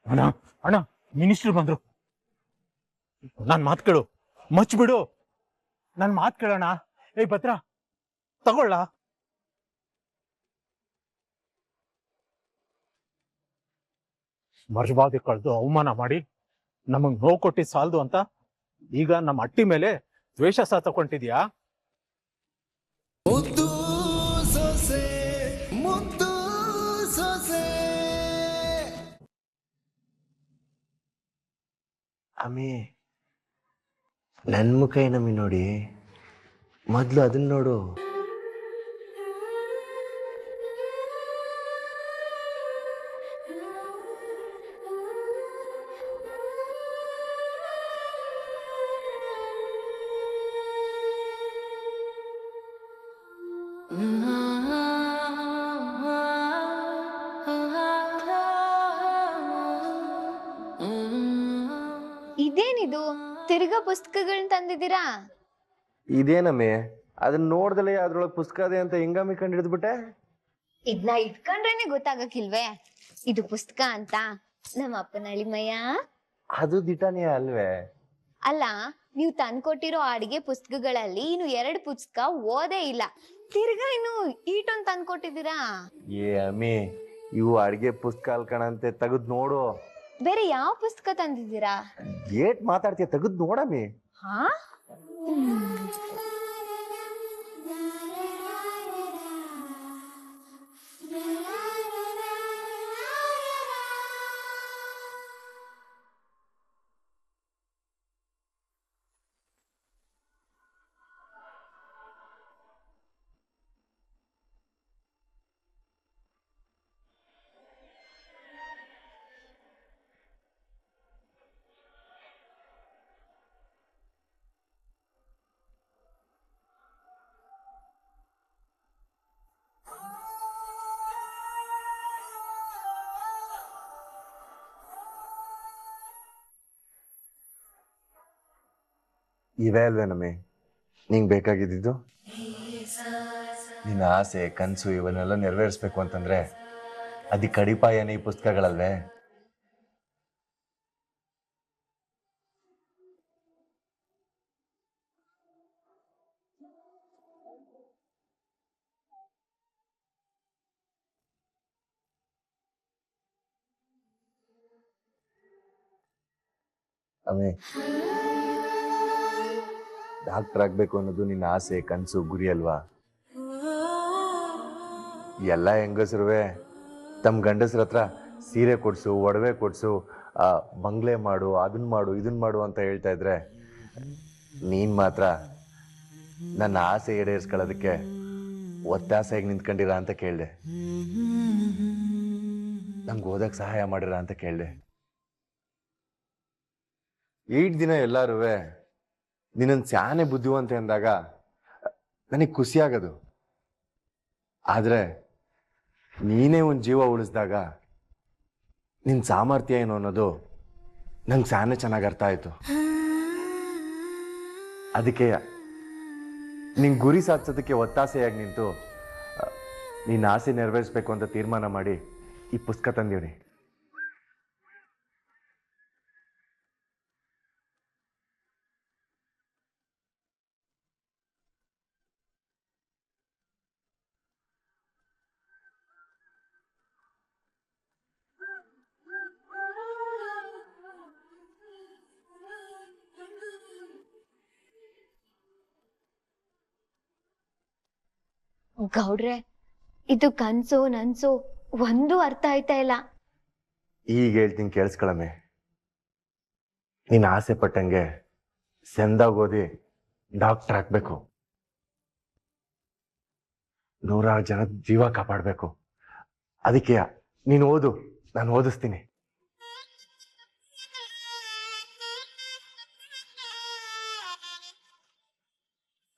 ಅಣ್ಣ ಅಣ್ಣ ಮಿನಿಸ್ಟರ್ ಬಂದ್ರು. ನನ್ ಮಾತ್ ಕೇಳು, ಮಚ್ಬಿಡು. ನನ್ ಮಾತ್ ಕೇಳೋಣ. ಏಯ್ ಪತ್ರ ತಗೊಳ್ಳ. ಮರ್ಜಬಾದಿ ಕಳೆದು ಅವಮಾನ ಮಾಡಿ ನಮಗ್ ನೋವು ಕೊಟ್ಟಿದ್ ಸಾಲದು ಅಂತ ಈಗ ನಮ್ಮ ಅಟ್ಟಿ ಮೇಲೆ ದ್ವೇಷ ಸಹ ತಗೊಂಡಿದ್ಯಾ? ಮುದ್ದು ಸೊಸೆ ಮುದ್ದು ಸೊಸೆ. ಅಮ್ಮಿ ನನ್ನ ಮುಖ ಏನಮ್ಮಿ ನೋಡಿ, ಮೊದಲು ಅದನ್ನ ನೋಡು. ಇದೇನಿದು ತಿರ್ಗಾ ಪುಸ್ತಕಗಳನ್ನ ತಂದಿದ್ದೀರಾ? ಇದೇನಮ್ಮಿ, ಅದನ್ನ ನೋಡ್ದಲೆ ಅದ್ರೊಳಗೆ ಪುಸ್ತಕ ಇದೆ ಅಂತ ಹೆಂಗಮ್ಮಿ ಕಂಡು ಹಿಡಿದ್ಬಿಟ್ಟೆ? ಇದ್ನ ಇಟ್ಕೊಂಡ್ರೇನೆ ಗೊತ್ತಾಗಕ್ಕಿಲ್ವೇ ಇದು ಪುಸ್ತಕ ಅಂತ? ನಮ್ಮ ಅಪ್ಪನ ಅಳಿಮಯ್ಯ. ಅದು ದಿಟಾನೇ ಅಲ್ವೇ? ಅಲ್ಲ, ನೀವು ತಂದ್ಕೊಟ್ಟಿರೋ ಅಡಿಗೆ ಪುಸ್ತಕಗಳಲ್ಲಿ ಇನ್ನು 2 ಪುಸ್ತಕ ಓದೇ ಇಲ್ಲ, ತಿರ್ಗಾ ಇನ್ನು ಈಟೊಂದ್ ತಂದ್ಕೊಟ್ಟಿದ್ದೀರಾ. ಏ ಅಮ್ಮಿ, ಇವು ಅಡ್ಗೆ ಪುಸ್ತಕ ಅಲ್ಕಣಂತೆ, ತೆಗೆದ್ ನೋಡು. ಬೇರೆ ಯಾವ ಪುಸ್ತಕ ತಂದಿದ್ದೀರಾ? ಏಟ್ ಮಾತಾಡ್ತೀಯ, ತೆಗೆದ್ ನೋಡಮ್ಮಿ. ಹಾ ಇವೇ ಅಲ್ವೇನಮ್ಮಿ ನಿಂಗೆ ಬೇಕಾಗಿದ್ದು? ನಿನ್ನ ಆಸೆ ಕನಸು ಇವನ್ನೆಲ್ಲ ನೆರವೇರಿಸ್ಬೇಕು ಅಂತಂದ್ರೆ ಅದಕ್ಕೆ ಅಡಿಪಾಯನೇ ಈ ಪುಸ್ತಕಗಳಲ್ವೇ? ಅಮ್ಮಿ, ಡಾಕ್ಟರ್ ಆಗ್ಬೇಕು ಅನ್ನೋದು ನಿನ್ನ ಆಸೆ ಕನಸು ಗುರಿ ಅಲ್ವಾ? ಎಲ್ಲ ಹೆಂಗಸರುವೆ ತಮ್ಮ ಗಂಡಸ್ರ ಹತ್ರ ಸೀರೆ ಕೊಡ್ಸು, ಒಡವೆ ಕೊಡ್ಸು, ಬಂಗ್ಲೆ ಮಾಡು, ಅದನ್ನ ಮಾಡು, ಇದನ್ನ ಮಾಡು ಅಂತ ಹೇಳ್ತಾ ಇದ್ರೆ, ನೀನ್ ಮಾತ್ರ ನನ್ನ ಆಸೆ ಈಡೇರಿಸ್ಕೊಳ್ಳೋದಕ್ಕೆ ಒತ್ತಾಸೆಯಾಗಿ ನಿಂತ್ಕೊಂಡಿರ ಅಂತ ಕೇಳಿದೆ. ನಂಗೆ ಓದಕ್ಕೆ ಸಹಾಯ ಮಾಡಿರ ಅಂತ ಕೇಳಿದೆ. 8 ದಿನ ಎಲ್ಲಾರು ನಿನ್ನನ್ನು ಸ್ಯಾನೆ ಬುದ್ಧಿವಂತೆ ಅಂದಾಗ ನನಗೆ ಖುಷಿಯಾಗದು. ಆದ್ರೆ ನೀನೇ ಒಂದು ಜೀವ ಉಳಿಸಿದಾಗ ನಿನ್ನ ಸಾಮರ್ಥ್ಯ ಏನು ಅನ್ನೋದು ನಂಗೆ ಸ್ಯಾನೆ ಚೆನ್ನಾಗಿ ಅರ್ಥ ಆಯ್ತು. ಅದಕ್ಕೆ ನಿನ್ ಗುರಿ ಸಾಧಿಸೋದಕ್ಕೆ ಒತ್ತಾಸೆಯಾಗಿ ನಿಂತು ನಿನ್ನ ಆಸೆ ನೆರವೇರಿಸ್ಬೇಕು ಅಂತ ತೀರ್ಮಾನ ಮಾಡಿ ಈ ಪುಸ್ತಕ ತಂದೀನಿ. ಗೌಡ್ರೆ, ಇದು ಕನ್ಸು ನನ್ಸು ಒಂದು ಅರ್ಥ ಆಯ್ತಾ ಇಲ್ಲ. ಈಗ ಹೇಳ್ತೀನಿ ಕೇಳಿಸ್ಕೊಳಮ್ಮೆ. ನೀನು ಆಸೆ ಪಟ್ಟಂಗೆ ಸೆಂದಾಗ ಓದಿ ಡಾಕ್ಟರ್ ಆಗ್ಬೇಕು, 100 ಜನದ ಜೀವ ಕಾಪಾಡಬೇಕು. ಅದಕ್ಕೆ ನೀನು ಓದು, ನಾನು ಓದಿಸ್ತೀನಿ.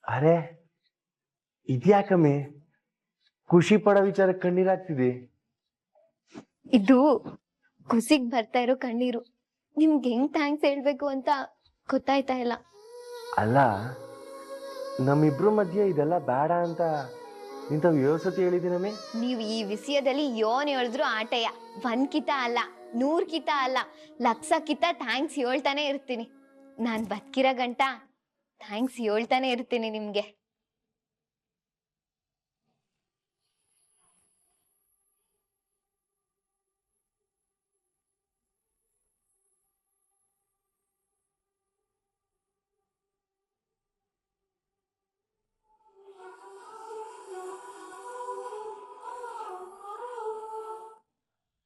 ಅರೆ ಇದ್ಯಾಕಮ್ಮೆ ಖುಷಿ ಪಡೋ ವಿಚಾರಕ್ಕೆ ಕಣ್ಣೀರಾಗ್ತಿದೆ? ಇದು ಖುಷಿಗ್ ಬರ್ತಾ ಇರೋ ಕಣ್ಣೀರು. ನಿಮ್ಗೆ ಹೆಂಗ್ ಥ್ಯಾಂಕ್ಸ್ ಹೇಳ್ಬೇಕು ಅಂತ ಗೊತ್ತಾಯ್ತಾ ಇಲ್ಲ. ಅಲ್ಲ, ನಮ್ಮಿಬ್ರು ಮಧ್ಯೆ ಇದೆಲ್ಲ ಬೇಡ ಅಂತ ಇಂಥವು ಯೋಸತಿ ಹೇಳಿದ್ದೀನಮ್ಮೆ. ನೀವು ಈ ವಿಷಯದಲ್ಲಿ ಯೋನ್ ಹೇಳಿದ್ರು ಆಟಯ ಒಂದ್ಕಿತ ಅಲ್ಲ. 100 ಕಿತ ಅಲ್ಲ, ಲಕ್ಷ ಕಿತ ಥ್ಯಾಂಕ್ಸ್ ಹೇಳ್ತಾನೆ ಇರ್ತೀನಿ. ನಾನ್ ಬದುಕಿರೋ ಗಂಟ ಥ್ಯಾಂಕ್ಸ್ ಹೇಳ್ತಾನೆ ಇರ್ತೀನಿ ನಿಮ್ಗೆ.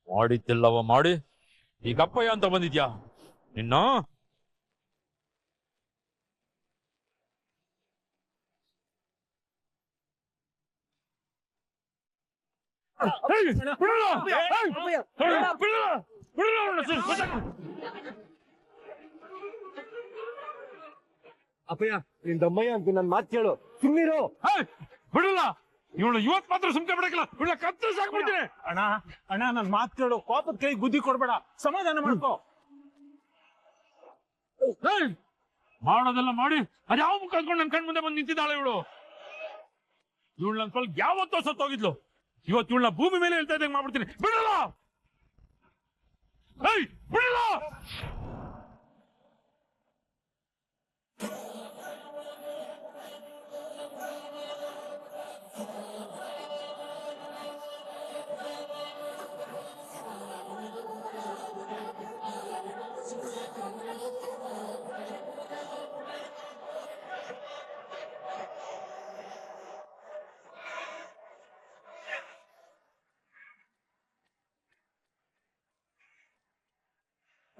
ಮಾಡಿದ್ದೆಲ್ಲವ ಮಾಡಿ ಈಗ ಅಪ್ಪಯ್ಯ ಅಂತ ಬಂದಿದ್ಯಾ ನಿನ್ನ? ಅಪ್ಪಯ್ಯ ನಿನ್ ದಮ್ಮಯ್ಯ ಅಂತ ನನ್ ಮಾತು ಕೇಳು, ಸುಮ್ಮನಿರು. ಬಿಡಲ್ಲ ಇವಳು ಇವತ್ ಮಾತ್ರ ಸುಮ್ಕೆ ಬಿಡಕ್ಕಿಲ್ಲ, ಇವಳ ಕತ್ತ ಸಾಕ್ಬಿಡ್ತೀನಿ. ಅಣ್ಣ ಅಣ್ಣ ನನ್ ಮಾತ್ ಕೇಳು, ಕೋಪದ ಕೈ ಗುದ್ದಿ ಕೊಡ್ಬೇಡ, ಸಮಾಧಾನ ಮಾಡ್ಕೋ. ಮಾಡೋದೆಲ್ಲ ಮಾಡಿ ಅದ್ಯಾವ ಮುಖ ಕಳ್ಕೊಂಡು ನನ್ ಕಣ್ ಮುಂದೆ ಬಂದು ನಿಂತಿದ್ದಾಳೆ ಇವಳು. ಇವಳು ನನ್ ಸ್ವಲ್ಪ ಯಾವತ್ತೋ ಸತ್ತೋಗಿದ್ಲು, ಇವತ್ತು ಇವಳನ್ನ ಭೂಮಿ ಮೇಲೆ ಹೇಳ್ತಾ ಇದ್ದಂಗೆ ಮಾಡ್ಬಿಡ್ತೀನಿ. ಬಿಡಲ್ಲ ಬಿಡಲ್ಲ.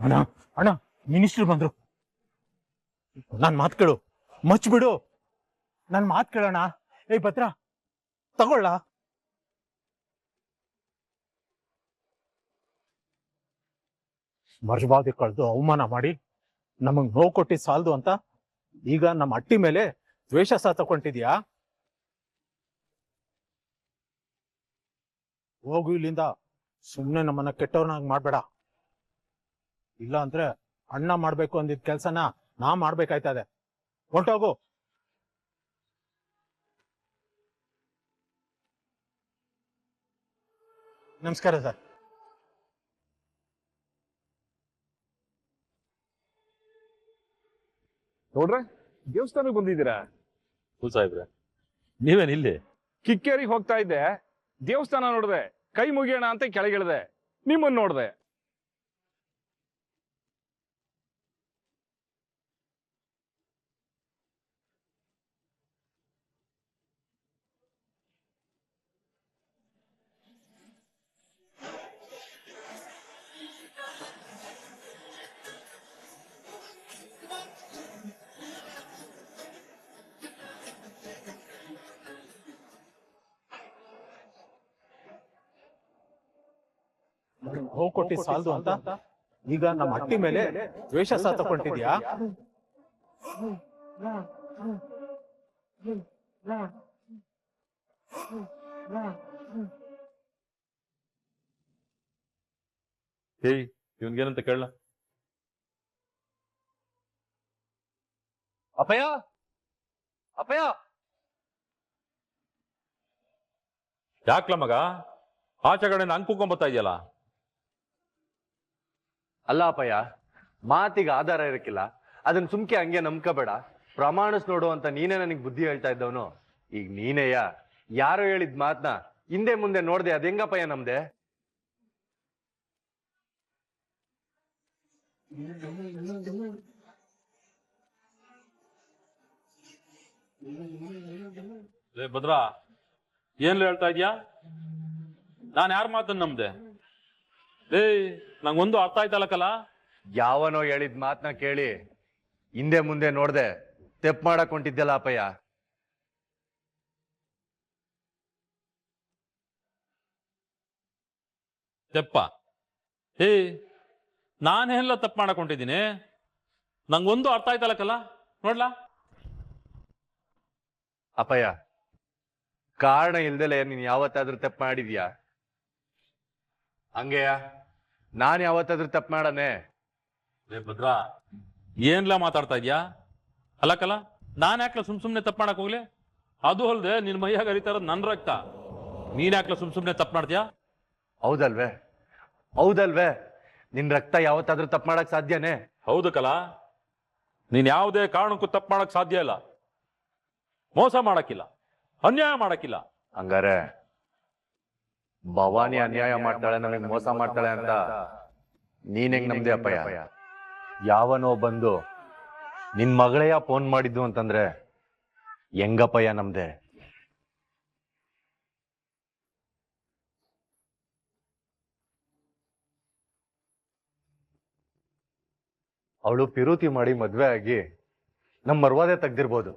ಅಣ್ಣ ಅಣ್ಣ ಮಿನಿಸ್ಟರ್ ಬಂದ್ರು, ನನ್ ಮಾತ್ ಕೇಳು, ಮಚ್ಬಿಡು, ನನ್ ಮಾತ್ ಕೇಳೋಣ. ಭದ್ರ ತಗೊಳ್ಳ. ಮರ್ಜಬಾದಿ ಕಳೆದು ಅವಮಾನ ಮಾಡಿ ನಮಗ್ ನೋವು ಕೊಟ್ಟಿ ಸಾಲದು ಅಂತ ಈಗ ನಮ್ಮ ಅಟ್ಟಿ ಮೇಲೆ ದ್ವೇಷ ತಗೊಂಡಿದ್ಯಾ? ಹೋಗು ಇಲ್ಲಿಂದ, ಸುಮ್ನೆ ನಮ್ಮನ್ನ ಕೆಟ್ಟವ್ರನಾಗ ಮಾಡ್ಬೇಡ. ಇಲ್ಲ ಅಂದ್ರೆ ಅಣ್ಣ ಮಾಡ್ಬೇಕು ಅಂದಿದ್ ಕೆಲ್ಸನ ನಾ ಮಾಡ್ಬೇಕಾಯ್ತದೆ. ಹೊಂಟೋಗು. ನಮಸ್ಕಾರ ಸರ್. ನೋಡ್ರೆ ದೇವಸ್ಥಾನಕ್ಕೆ ಬಂದಿದ್ದೀರಾ? ಸಾಹೇಬ್ರೆ ನೀವೇನ್ ಇಲ್ಲಿ? ಕಿಕ್ಕೇರಿಗೆ ಹೋಗ್ತಾ ಇದ್ದೆ, ದೇವಸ್ಥಾನ ನೋಡ್ದೆ, ಕೈ ಮುಗಿಯೋಣ ಅಂತ ಕೆಳಗಿಳ್ದೆ, ನಿಮ್ಮನ್ನ ನೋಡ್ದೆ. ಹೋಗ್ ಕೊಟ್ಟಿ ಸಾಲದು ಅಂತ ಈಗ ನಮ್ಮ ಅಟ್ಟಿ ಮೇಲೆ ದ್ವೇಷ ತಗೊಂಡಿದ್ಯಾ? ಹೇಯ್ ಇವನ್ಗೇನಂತ ಕೇಳಲ್ಲ. ಅಪ್ಪಯ್ಯ ಅಪ್ಪಯ್ಯ, ಯಾಕ್ಲ ಮಗ ಆಚೆ ಕಡೆ ನಂಗೆ ಕೂಕೊಂಬತ್ತಾ ಇದೆಯಲ್ಲ? ಅಲ್ಲ ಅಪ್ಪಯ್ಯ, ಮಾತಿಗೆ ಆಧಾರ ಇರಕ್ಕಿಲ್ಲ, ಅದನ್ನ ಸುಮ್ಕೆ ಹಂಗೆ ನಂಬ್ಕೋಬೇಡ, ಪ್ರಮಾಣಿಸ್ ನೋಡು ಅಂತ ನೀನೇ ನನಗೆ ಬುದ್ಧಿ ಹೇಳ್ತಾ ಇದ್ದವನು. ಈಗ ನೀನೇಯ ಯಾರೋ ಹೇಳಿದ್ ಮಾತನ್ನ ಹಿಂದೆ ಮುಂದೆ ನೋಡ್ದೆ, ಅದ್ ಹೆಂಗಪ್ಪಯ್ಯ ನಮ್ದೆ? ಭದ್ರಾ ಏನ್ ಹೇಳ್ತಾ ಇದ್ಯಾ? ನಾನ್ ಯಾರ ಮಾತನ್ನ ನಮ್ದೆ? ನಂಗೊಂದು ಅರ್ಥ ಆಯ್ತಲ್ಲಕಲ್ಲ. ಯಾವನೋ ಹೇಳಿದ್ ಮಾತನ್ನ ಕೇಳಿ ಹಿಂದೆ ಮುಂದೆ ನೋಡ್ದೆ ತೆಪ್ ಮಾಡಕ್ ಹೊಂಟಿದ್ದೆಲ್ಲ ಅಪ್ಪಯ್ಯ. ತೆಪ್ಪ? ನಾನೆಲ್ಲ ತಪ್ಪು ಮಾಡಕ್ ಹೊಂಟಿದ್ದೀನಿ? ನಂಗೊಂದು ಅರ್ಥ ಆಯ್ತಲ್ಲಕಲ್ಲ, ನೋಡ್ಲಾ? ಅಪ್ಪಯ್ಯ, ಕಾರಣ ಇಲ್ದಲೆ ನೀನ್ ಯಾವತ್ತಾದ್ರೂ ತಪ್ಪು ಮಾಡಿದ್ಯಾ? ಹಂಗೆಯ ನಾನ್ ಯಾವತ್ತಾದ್ರೂ ತಪ್ಪು ಮಾಡನೆ? ಭದ್ರಾ ಏನ್ಲ ಮಾತಾಡ್ತಾ ಇದ್ಯಾ? ಅಲ್ಲಕಲ್ಲ, ನಾನ್ ಯಾಕ್ಲ ಸುಮ್ನೆ ತಪ್ಪು ಮಾಡಕ್ ಹೋಗ್ಲಿ? ಅದು ಅಲ್ದೆ ನಿನ್ ಮೈಯಾಗ ಹರಿತಾ ಇರೋದು ನನ್ ರಕ್ತ, ನೀನ್ ಯಾಕ್ಲ ಸುಮ್ನೆ ತಪ್ಪು ಮಾಡ್ತೀಯಾ? ಹೌದಲ್ವೇ ಹೌದಲ್ವೇ? ನಿನ್ ರಕ್ತ ಯಾವತ್ತಾದ್ರೂ ತಪ್ಪು ಮಾಡಕ್ ಸಾಧ್ಯನೇ? ಹೌದು ಕಲಾ, ನೀನ್ ಯಾವುದೇ ಕಾರಣಕ್ಕೂ ತಪ್ಪು ಮಾಡಕ್ ಸಾಧ್ಯ ಇಲ್ಲ, ಮೋಸ ಮಾಡಕ್ಕಿಲ್ಲ, ಅನ್ಯಾಯ ಮಾಡಕ್ಕಿಲ್ಲ. ಹಂಗಾರೆ ಭವಾನಿ ಅನ್ಯಾಯ ಮಾಡ್ತಾಳೆ, ನಮಗೆ ಮೋಸ ಮಾಡ್ತಾಳೆ ಅಂತ ನೀನ್ ಹೆಂಗ್ ನಮ್ದೆ ಅಪ್ಪಯ್ಯ? ಯಾವನೋ ಬಂದು ನಿನ್ ಮಗಳೆಯ ಫೋನ್ ಮಾಡಿದ್ದು ಅಂತಂದ್ರೆ ಹೆಂಗಪ್ಪಯ್ಯ ನಮ್ದೆ? ಅವಳು ಪಿರುತಿ ಮಾಡಿ ಮದ್ವೆ ಆಗಿ ನಮ್ ಮರ್ವಾದೆ ತೆಗ್ದಿರ್ಬೋದು,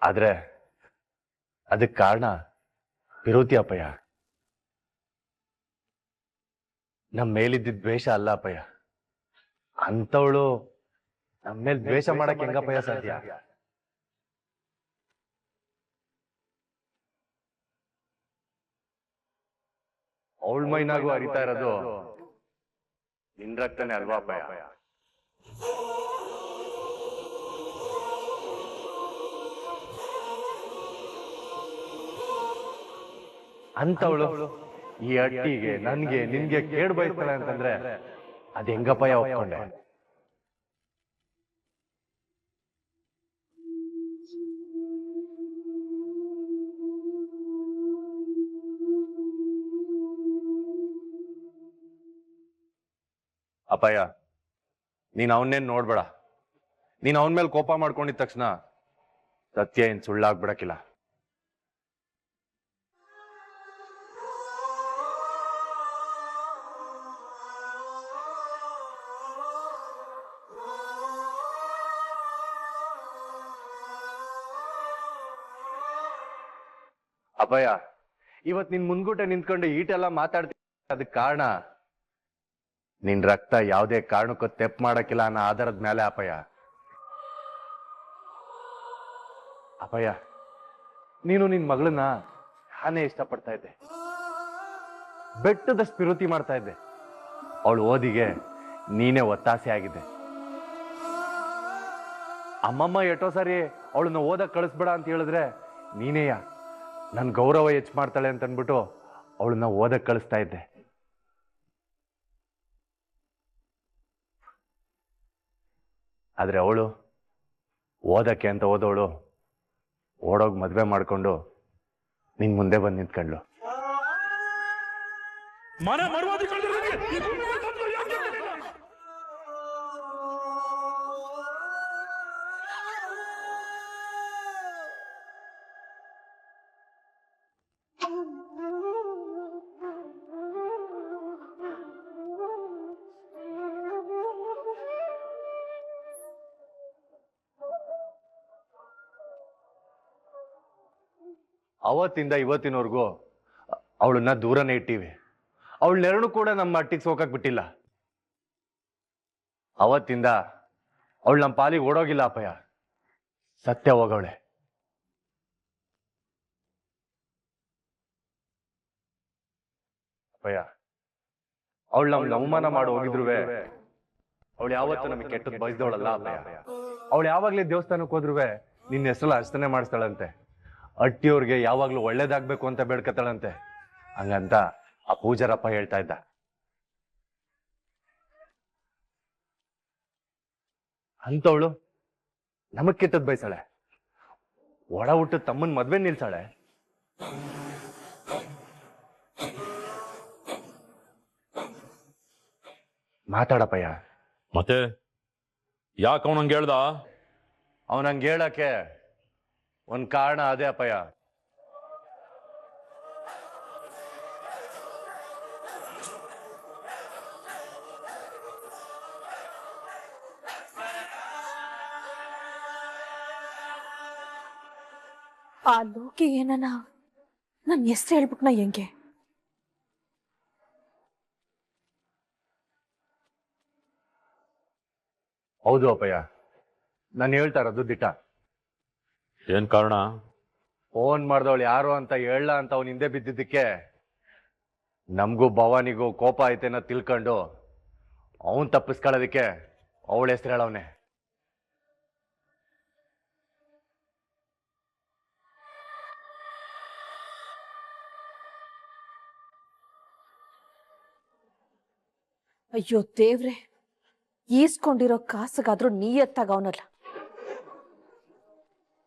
ಆದ್ರೆ ಅದಕ್ ಕಾರಣ ಪಿರುತಿ ಅಪ್ಪಯ್ಯ, ನಮ್ ಮೇಲಿದ್ದ ದ್ವೇಷ ಅಲ್ಲ ಅಪ್ಪಯ್ಯ. ಅಂತವಳು ನಮ್ಮ ಮೇಲೆ ದ್ವೇಷ ಮಾಡಕ್ ಹೆಂಗಪ್ಪಯ್ಯ ಸಾಧ್ಯ? ಅವಳ ಮೈನಾಗೂ ಹರಿತಾ ಇರೋದು ನಿನ್ ರಕ್ತನೇ ಅಲ್ವಾ ಅಪ್ಪಯ್ಯ? ಅಂತವಳು ಈ ಅಟ್ಟಿಗೆ ನನ್ಗೆ ನಿನ್ಗೆ ಕೇಡ್ ಬಯಸ್ತಾಳೆ ಅಂತಂದ್ರೆ ಅದ್ ಹೆಂಗಪ್ಪಯ್ಯ ಒಪ್ಕೊಂಡೆ? ಅಪ್ಪಯ್ಯ, ನೀನ್ ಅವನ್ನೇನ್ ನೋಡ್ಬೇಡ. ನೀನ್ ಅವನ ಮೇಲೆ ಕೋಪ ಮಾಡ್ಕೊಂಡಿದ ತಕ್ಷಣ ಸತ್ಯ ಏನ್ ಸುಳ್ಳಾಗ್ಬಿಡಕ್ಕಿಲ್ಲ. ಅಪ್ಪಯ್ಯ, ಇವತ್ ನಿನ್ ಮುಂದ್ಗುಟ ನಿಂತ್ಕೊಂಡು ಈಟೆಲ್ಲ ಮಾತಾಡ್ತೀನಿ, ಅದಕ್ ಕಾರಣ ನಿನ್ ರಕ್ತ ಯಾವುದೇ ಕಾರಣಕ್ಕೂ ತೆಪ್ ಮಾಡಕ್ಕಿಲ್ಲ ಅನ್ನೋ ಆಧಾರದ ಮೇಲೆ ಅಪ್ಪಯ್ಯ. ಅಪ್ಪಯ್ಯ, ನೀನು ನಿನ್ ಮಗಳನ್ನ ನಾನೇ ಇಷ್ಟಪಡ್ತಾ ಇದ್ದೆ, ಬೆಟ್ಟದಷ್ಟು ಪಿರುತಿ ಮಾಡ್ತಾ ಇದ್ದೆ. ಅವಳು ಓದಿಗೆ ನೀನೇ ಒತ್ತಾಸೆ ಆಗಿದ್ದೆ. ಅಮ್ಮಮ್ಮ ಎಷ್ಟೋ ಸಾರಿ ಅವಳನ್ನ ಓದಕ್ ಕಳಿಸ್ಬೇಡ ಅಂತ ಹೇಳಿದ್ರೆ ನೀನೇಯ ನನ್ ಗೌರವ ಹೆಚ್ಚು ಮಾಡ್ತಾಳೆ ಅಂತ ಅನ್ಬಿಟ್ಟು ಅವಳನ್ನ ಓದಕ್ ಕಳಿಸ್ತಾ ಇದ್ದೆ. ಆದ್ರೆ ಅವಳು ಓದಕ್ಕೆ ಅಂತ ಓದೋಳು ಓಡೋಗ್ ಮದ್ವೆ ಮಾಡ್ಕೊಂಡು ನಿನ್ ಮುಂದೆ ಬಂದು ನಿಂತ್ಕೊಂಡ್ಲು. ಮನೆ ಮರ್ವಾದಿ ಕಳ್ದಿರೋನಿಗೆ ಅವತ್ತಿಂದ ಇವತ್ತಿನವರೆಗೂ ಅವಳನ್ನ ದೂರನೇ ಇಟ್ಟಿವಿ. ಅವಳನ್ನೆರಡು ಕೂಡ ನಮ್ಮ ಮಟ್ಟಿಗೆ ಸೋಕಕ್ ಬಿಟ್ಟಿಲ್ಲ. ಅವತ್ತಿಂದ ಅವಳು ನಮ್ಮ ಪಾಲಿಗೆ ಓಡೋಗಿಲ್ಲ ಅಪ್ಪಯ್ಯ, ಸತ್ಯ ಹೋಗವಳೆ. ಅಪ್ಪಯ್ಯ, ಅವಳು ನಮ್ಗೆ ಅವಮಾನ ಮಾಡಿ ಹೋಗಿದ್ರುವೆ ಅವಳು ಯಾವತ್ತೂ ನಮಗೆ ಕೆಟ್ಟದ್ ಬಯಸ್ದವಳಲ್ಲ ಅಪ್ಪಯ್ಯ. ಅವಳು ಯಾವಾಗ್ಲೇ ದೇವಸ್ಥಾನಕ್ಕೆ ಹೋದ್ರುವೆ ನಿನ್ನ ಹೆಸರು ಅರ್ಚನೆ ಮಾಡಿಸ್ತಾಳಂತೆ. ಅಟ್ಟಿಯವ್ರಿಗೆ ಯಾವಾಗ್ಲೂ ಒಳ್ಳೇದಾಗ್ಬೇಕು ಅಂತ ಬೇಡ್ಕತಾಳಂತೆ. ಹಂಗಂತ ಆ ಪೂಜಾರಪ್ಪ ಹೇಳ್ತಾ ಇದ್ದ. ಅಂತವಳು ನಮಗ್ ಕೆಟ್ಟದ್ ಬಯಸಾಳೆ, ಒಡ ಹುಟ್ಟು ತಮ್ಮನ್ ಮದ್ವೆ ನಿಲ್ಸಾಳೆ. ಮಾತಾಡಪ್ಪಯ್ಯ. ಮತ್ತೆ ಯಾಕೆ ಅವನಂಗೆ ಹೇಳ್ದ? ಅವನಂಗೆ ಹೇಳಕ್ಕೆ ಒಂದ್ ಕಾರಣ ಅದೇ ಅಪ್ಪಯ್ಯ. ಆ ಲೋಕಿ ಏನನ ನನ್ ಹೆಸ್ರು ಹೇಳ್ಬಿಟ್ನ ಹೆಂಗೆ? ಹೌದು ಅಪ್ಪಯ್ಯ, ನಾನು ಹೇಳ್ತಾ ಇರೋದು ದಿಟ. ಏನ್ ಕಾರಣ? ಫೋನ್ ಮಾಡ್ದವಳು ಯಾರು ಅಂತ ಹೇಳ ಅಂತ ಅವ್ನ ಹಿಂದೆ ಬಿದ್ದಿದ್ದಕ್ಕೆ ನಮಗೂ ಭವಾನಿಗೂ ಕೋಪ ಐತೆನ ತಿಳ್ಕೊಂಡು ಅವನ್ ತಪ್ಪಿಸ್ಕೊಳ್ಳೋದಕ್ಕೆ ಅವಳ ಹೆಸರು ಹೇಳವನೆ. ಅಯ್ಯೋ ದೇವ್ರೆ, ಈಸ್ಕೊಂಡಿರೋ ಕಾಸಿಗಾದ್ರೂ ನೀಯತ್ತಾಗ ಅವನಲ್ಲ.